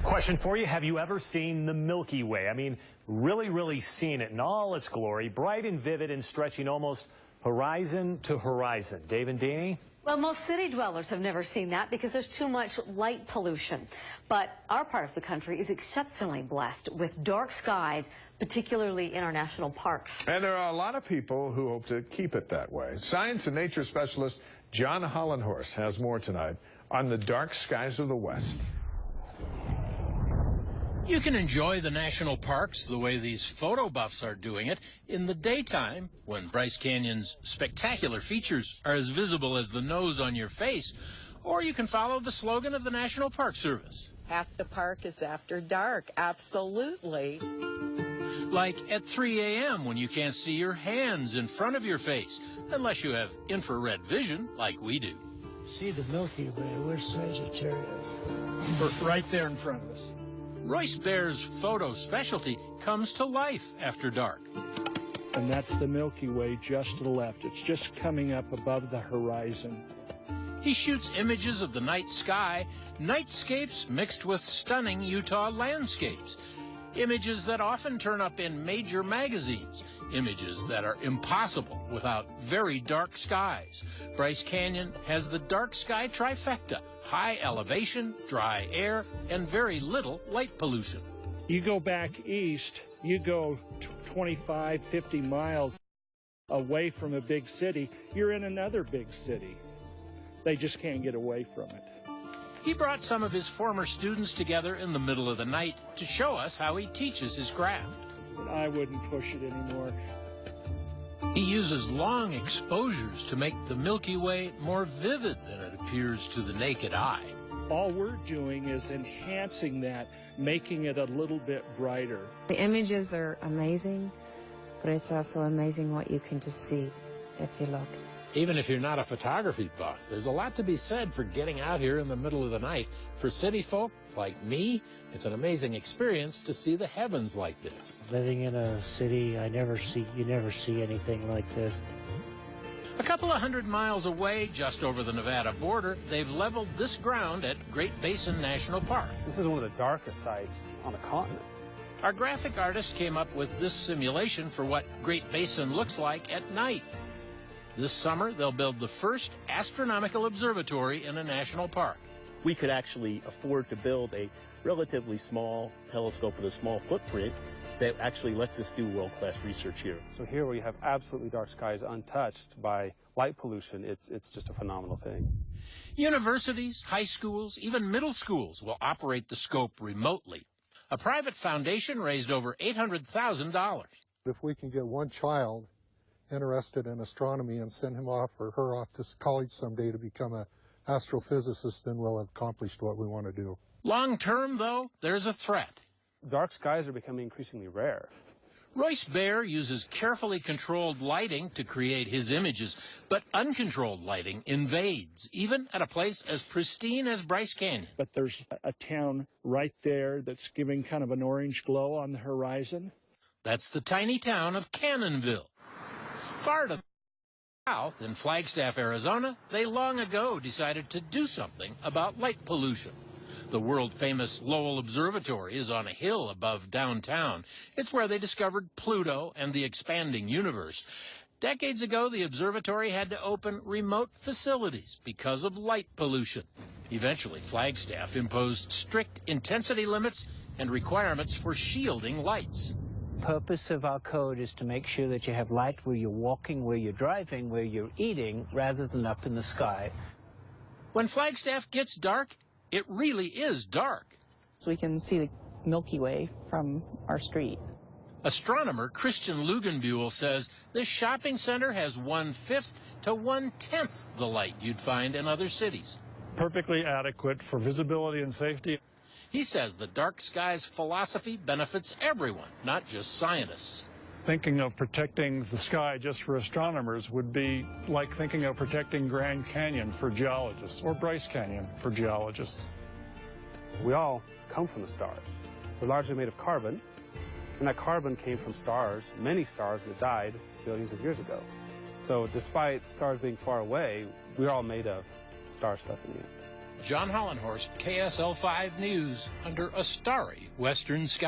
Question for you. Have you ever seen the Milky Way? I mean, really seen it in all its glory, bright and vivid and stretching almost horizon to horizon. Dave and Deanie? Well, most city dwellers have never seen that because there's too much light pollution. But our part of the country is exceptionally blessed with dark skies, particularly in our national parks. And there are a lot of people who hope to keep it that way. Science and nature specialist John Hollenhorst has more tonight on the dark skies of the West. You can enjoy the national parks the way these photo buffs are doing it in the daytime, when Bryce Canyon's spectacular features are as visible as the nose on your face, or you can follow the slogan of the National Park Service. Half the park is after dark, absolutely. Like at 3 a.m. when you can't see your hands in front of your face, unless you have infrared vision like we do. See the Milky Way, where's Sagittarius? Right there in front of us. Royce BAIR's photo specialty comes to life after dark. And that's the Milky Way just to the left. It's just coming up above the horizon. He shoots images of the night sky, nightscapes mixed with stunning Utah landscapes. Images that often turn up in major magazines. Images that are impossible without very dark skies. Bryce Canyon has the dark sky trifecta: high elevation, dry air, and very little light pollution. You go back east, you go 25, 50 miles away from a big city, you're in another big city. They just can't get away from it. He brought some of his former students together in the middle of the night to show us how he teaches his craft. I wouldn't push it anymore. He uses long exposures to make the Milky Way more vivid than it appears to the naked eye. All we're doing is enhancing that, making it a little bit brighter. The images are amazing, but it's also amazing what you can just see if you look. Even if you're not a photography buff, there's a lot to be said for getting out here in the middle of the night. For city folk like me, it's an amazing experience to see the heavens like this. Living in a city, you never see anything like this. A couple of 100 miles away, just over the Nevada border, they've leveled this ground at Great Basin National Park. This is one of the darkest sites on the continent. Our graphic artist came up with this simulation for what Great Basin looks like at night. This summer, they'll build the first astronomical observatory in a national park. We could actually afford to build a relatively small telescope with a small footprint that actually lets us do world-class research here. So here where you have absolutely dark skies untouched by light pollution, it's just a phenomenal thing. Universities, high schools, even middle schools will operate the scope remotely. A private foundation raised over $800,000. If we can get one child interested in astronomy and send him off or her off to college someday to become an astrophysicist, then we'll have accomplished what we want to do. Long term, though, there's a threat. Dark skies are becoming increasingly rare. Royce BAIR uses carefully controlled lighting to create his images, but uncontrolled lighting invades, even at a place as pristine as Bryce Canyon. But there's a town right there that's giving kind of an orange glow on the horizon. That's the tiny town of Cannonville. Far to the south, in Flagstaff, Arizona, they long ago decided to do something about light pollution. The world-famous Lowell Observatory is on a hill above downtown. It's where they discovered Pluto and the expanding universe. Decades ago, the observatory had to open remote facilities because of light pollution. Eventually, Flagstaff imposed strict intensity limits and requirements for shielding lights. Purpose of our code is to make sure that you have light where you're walking, where you're driving, where you're eating, rather than up in the sky. When Flagstaff gets dark, it really is dark. So we can see the Milky Way from our street. Astronomer Christian Lugenbuehl says this shopping center has 1/5 to 1/10 the light you'd find in other cities. Perfectly adequate for visibility and safety. He says the dark skies philosophy benefits everyone, not just scientists. Thinking of protecting the sky just for astronomers would be like thinking of protecting Grand Canyon for geologists or Bryce Canyon for geologists. We all come from the stars. We're largely made of carbon, and that carbon came from stars, many stars that died billions of years ago. So despite stars being far away, we're all made of star stuff in the end. John Hollenhorst, KSL 5 News, under a starry western sky.